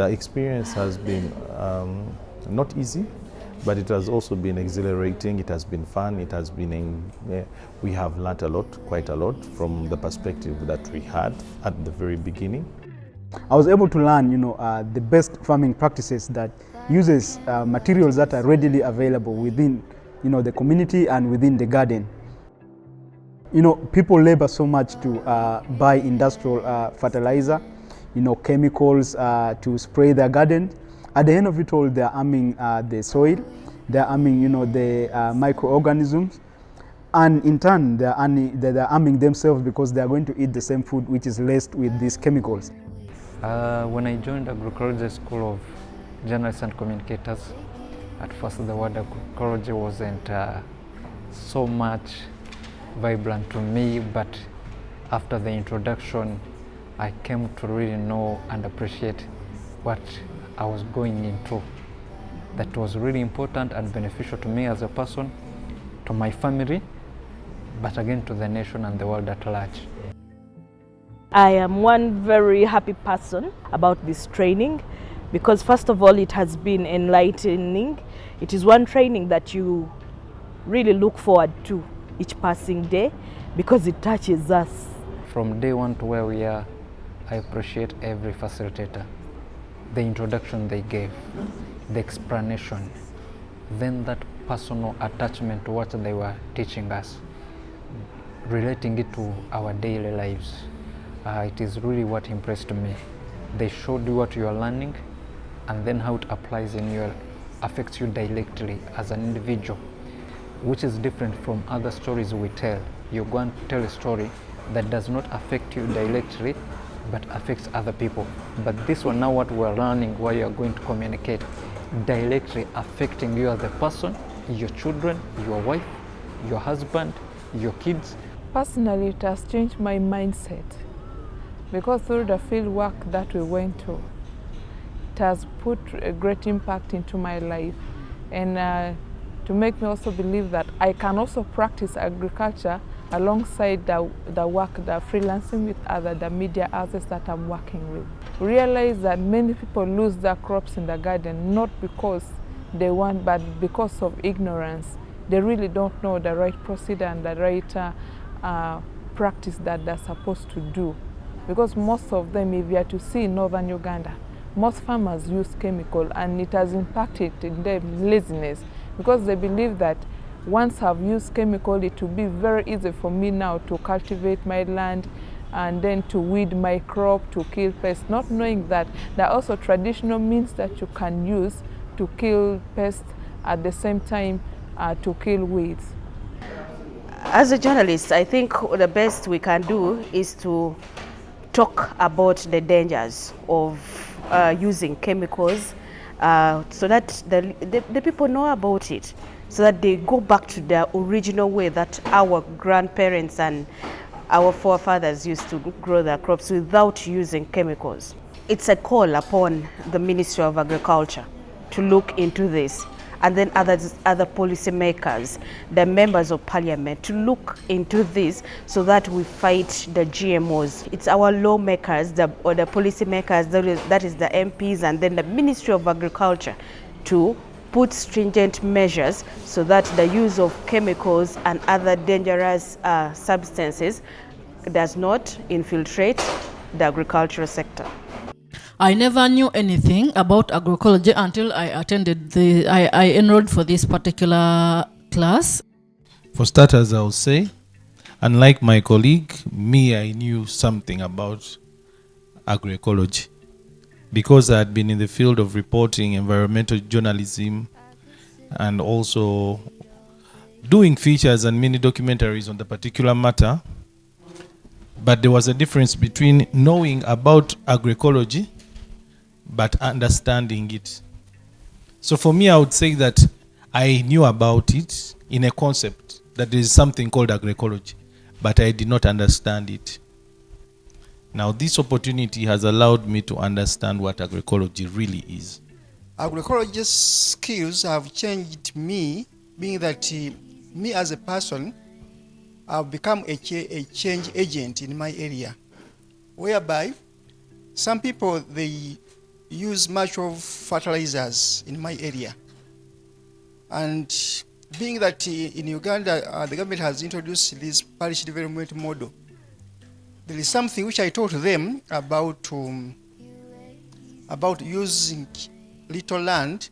the experience has been not easy, but it has also been exhilarating. It has been fun. It has been, we have learnt a lot, quite a lot, from the perspective that we had at the very beginning. I was able to learn, the best farming practices that uses materials that are readily available within, the community and within the garden. People labor so much to buy industrial fertilizer, chemicals to spray their garden. At the end of it all, they're harming the soil, they're harming, the microorganisms, and in turn, they're harming themselves because they're going to eat the same food which is laced with these chemicals. When I joined Agroecology School of Journalists and Communicators, at first the word agroecology wasn't so much vibrant to me, but after the introduction, I came to really know and appreciate what I was going into. That was really important and beneficial to me as a person, to my family, but again to the nation and the world at large. I am one very happy person about this training because first of all, it has been enlightening. It is one training that you really look forward to each passing day because it touches us. From day one to where we are, I appreciate every facilitator. The introduction they gave, the explanation, then that personal attachment to what they were teaching us, relating it to our daily lives. It is really what impressed me. They showed you what you are learning and then how it applies affects you directly as an individual, which is different from other stories we tell. You're going to tell a story that does not affect you directly, but affects other people. But this one, now what we're learning, what you're going to communicate, directly affecting you as a person, your children, your wife, your husband, your kids. Personally, it has changed my mindset because through the field work that we went to, it has put a great impact into my life and to make me also believe that I can also practice agriculture alongside the work, the freelancing with the media houses that I'm working with. Realize that many people lose their crops in the garden, not because they want, but because of ignorance. They really don't know the right procedure and the right practice that they're supposed to do. Because most of them, if you are to see in northern Uganda, most farmers use chemical and it has impacted in their laziness because they believe that once I've used chemical, it will be very easy for me now to cultivate my land and then to weed my crop, to kill pests, not knowing that there are also traditional means that you can use to kill pests at the same time to kill weeds. As a journalist, I think the best we can do is to talk about the dangers of using chemicals so that the people know about it, so that they go back to their original way that our grandparents and our forefathers used to grow their crops without using chemicals. It's a call upon the Ministry of Agriculture to look into this, and then other policymakers, the members of parliament, to look into this so that we fight the GMOs. It's our lawmakers, or the policymakers, that is the MPs, and then the Ministry of Agriculture to put stringent measures so that the use of chemicals and other dangerous substances does not infiltrate the agricultural sector. I never knew anything about agroecology until I enrolled for this particular class. For starters, I would say, unlike my colleague, I knew something about agroecology because I had been in the field of reporting, environmental journalism, and also doing features and mini documentaries on the particular matter. But there was a difference between knowing about agroecology but understanding it. So for me, I would say that I knew about it in a concept that there is something called agroecology, but I did not understand it. Now this opportunity has allowed me to understand what agroecology really is. Agroecology skills have changed me, being that me as a person, I've become a change agent in my area, whereby some people, they use much of fertilizers in my area. And being that in Uganda, the government has introduced this parish development model, there is something which I taught them about using little land,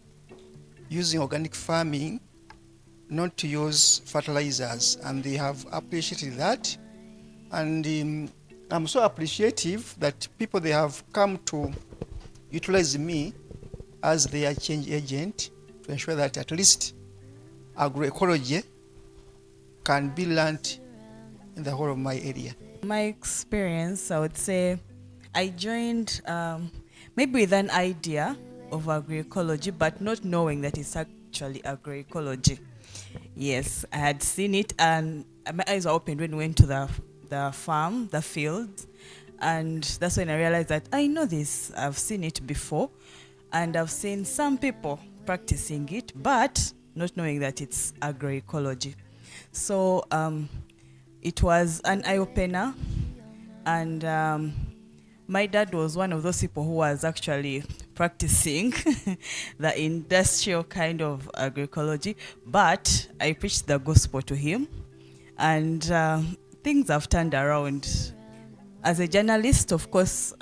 using organic farming, not to use fertilizers, and they have appreciated that. And I'm so appreciative that people, they have come to utilize me as their change agent to ensure that at least agroecology can be learned in the whole of my area. My experience, I would say I joined maybe with an idea of agroecology, but not knowing that it's actually agroecology. Yes, I had seen it and my eyes were opened when we went to the farm, the field, and that's when I realized that I know this, I've seen it before, and I've seen some people practicing it, but not knowing that it's agroecology. So it was an eye-opener, and my dad was one of those people who was actually practicing the industrial kind of agroecology, but I preached the gospel to him, and things have turned around. As a journalist, of course,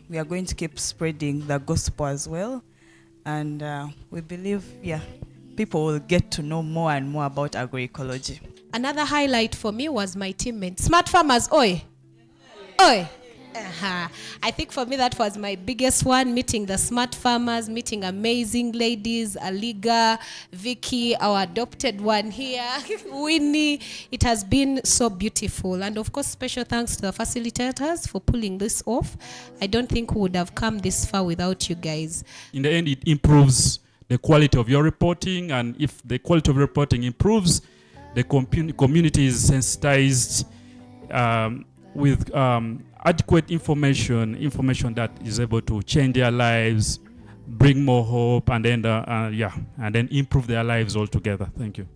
we are going to keep spreading the gospel as well, and we believe, people will get to know more and more about agroecology. Another highlight for me was my teammates. Smart farmers, oi! Oi! I think for me that was my biggest one, meeting the smart farmers, meeting amazing ladies, Aliga, Vicky, our adopted one here, Winnie. It has been so beautiful. And of course, special thanks to the facilitators for pulling this off. I don't think we would have come this far without you guys. In the end, it improves the quality of your reporting, and if the quality of reporting improves, the community is sensitized with adequate information that is able to change their lives, bring more hope, and then and then improve their lives altogether. Thank you.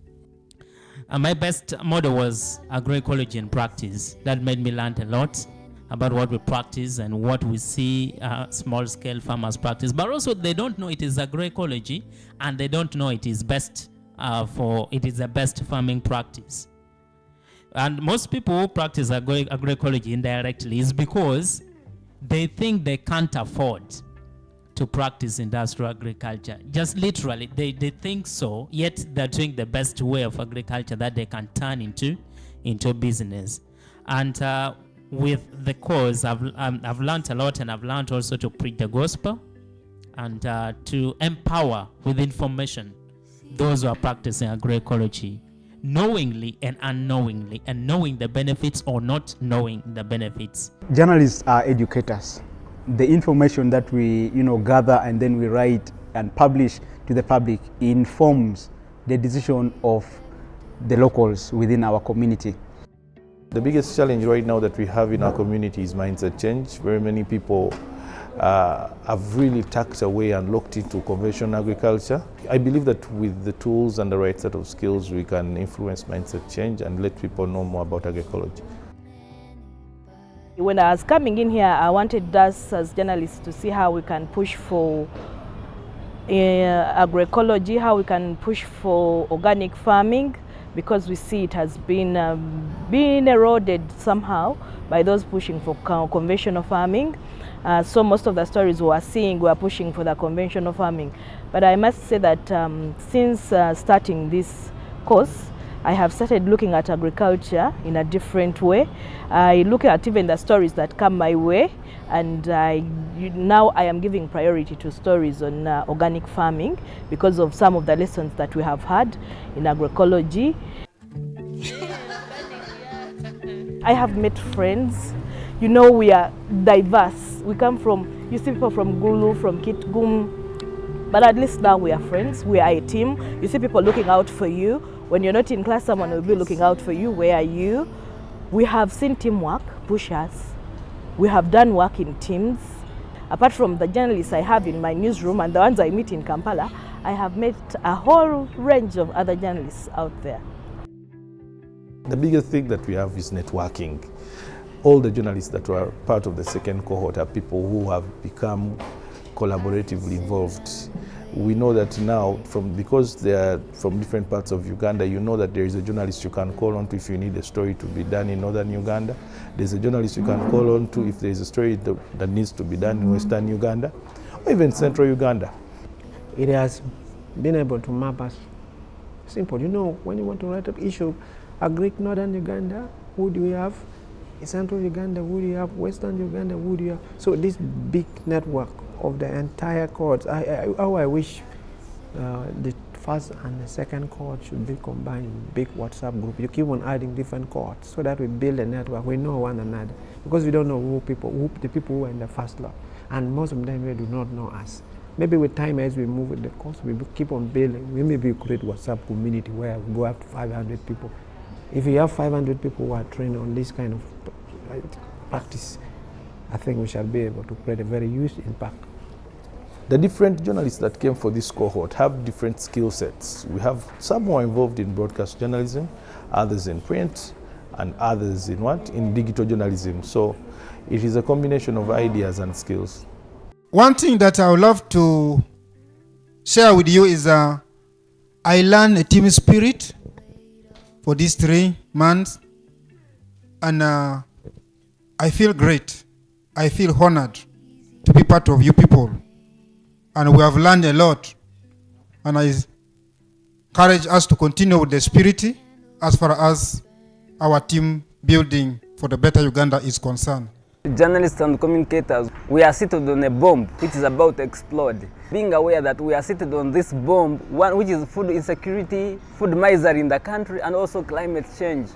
My best model was agroecology in practice. That made me learn a lot about what we practice and what we see small-scale farmers practice. But also, they don't know it is agroecology, and they don't know it is best it is the best farming practice. And most people who practice agroecology indirectly is because they think they can't afford to practice industrial agriculture. Just literally, they think so, yet they're doing the best way of agriculture that they can turn into business. And with the cause, I've learned a lot, and I've learned also to preach the gospel and to empower with information those who are practicing agroecology, knowingly and unknowingly, and knowing the benefits or not knowing the benefits. Journalists are educators. The information that we gather and then we write and publish to the public informs the decision of the locals within our community. The biggest challenge right now that we have in our community is mindset change. Very many people have really tucked away and looked into conventional agriculture. I believe that with the tools and the right set of skills, we can influence mindset change and let people know more about agroecology. When I was coming in here, I wanted us as journalists to see how we can push for agroecology, how we can push for organic farming, because we see it has been eroded somehow by those pushing for conventional farming. So most of the stories we are seeing, we are pushing for the conventional farming. But I must say that since starting this course, I have started looking at agriculture in a different way. I look at even the stories that come my way, and now I am giving priority to stories on organic farming because of some of the lessons that we have had in agroecology. I have met friends. We are diverse. We come from, you see people from Gulu, from Kitgum, but at least now we are friends. We are a team. You see people looking out for you. When you're not in class, someone will be looking out for you. Where are you? We have seen teamwork push us. We have done work in teams. Apart from the journalists I have in my newsroom and the ones I meet in Kampala, I have met a whole range of other journalists out there. The biggest thing that we have is networking. All the journalists that were part of the second cohort are people who have become collaboratively involved. We know that now, because they are from different parts of Uganda, you know that there is a journalist you can call on to if you need a story to be done in northern Uganda. There's a journalist you can call on to if there is a story that needs to be done in western Uganda, or even central Uganda. It has been able to map us. Simple, you know, when you want to write up issue, northern Uganda, who do we have? In central Uganda, who do you have? Western Uganda, who do you have? So this big network of the entire cohorts, I wish the first and the second cohort should be combined in big WhatsApp group. You keep on adding different cohorts so that we build a network. We know one another, because we don't know the people who are in the first lot, and most of them they do not know us. Maybe with time, as we move with the course, we keep on building. We maybe create WhatsApp community where we go up to 500 people. If you have 500 people who are trained on this kind of practice, I think we shall be able to create a very huge impact. The different journalists that came for this cohort have different skill sets. We have some who are involved in broadcast journalism, others in print, and others in what? In digital journalism. So it is a combination of ideas and skills. One thing that I would love to share with you is I learned a team spirit for these 3 months, and I feel great. I feel honored to be part of you people, and we have learned a lot, and I encourage us to continue with the spirit as far as our team building for the better Uganda is concerned. Journalists and communicators, we are seated on a bomb which is about to explode. Being aware that we are seated on this bomb, one which is food insecurity, food misery in the country, and also climate change.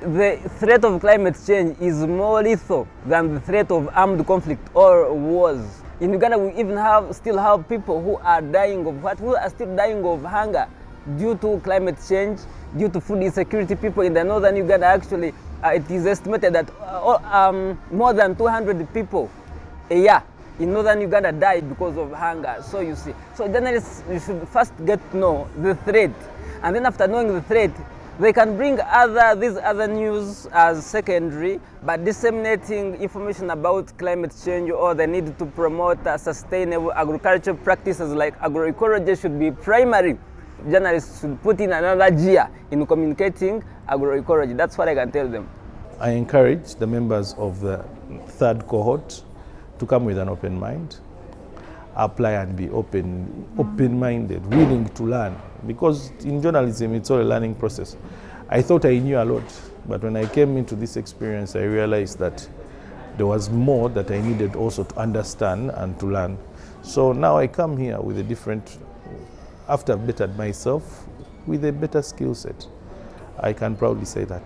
The threat of climate change is more lethal than the threat of armed conflict or wars. In Uganda, we even still have people who are dying of who are still dying of hunger due to climate change, due to food insecurity. People in the northern Uganda actually, it is estimated that more than 200 people a year in northern Uganda die because of hunger. So you see, so journalists, you should first get to know the threat, and then after knowing the threat, they can bring these other news as secondary, but disseminating information about climate change or the need to promote sustainable agricultural practices like agroecology should be primary. Journalists should put in another gear in communicating agroecology. That's what I can tell them. I encourage the members of the 3rd cohort to come with an open mind, apply and be open-minded, willing to learn, because in journalism it's all a learning process. I thought I knew a lot, but when I came into this experience, I realized that there was more that I needed also to understand and to learn. So now I come here with a different, after I've bettered myself, with a better skill set. I can proudly say that.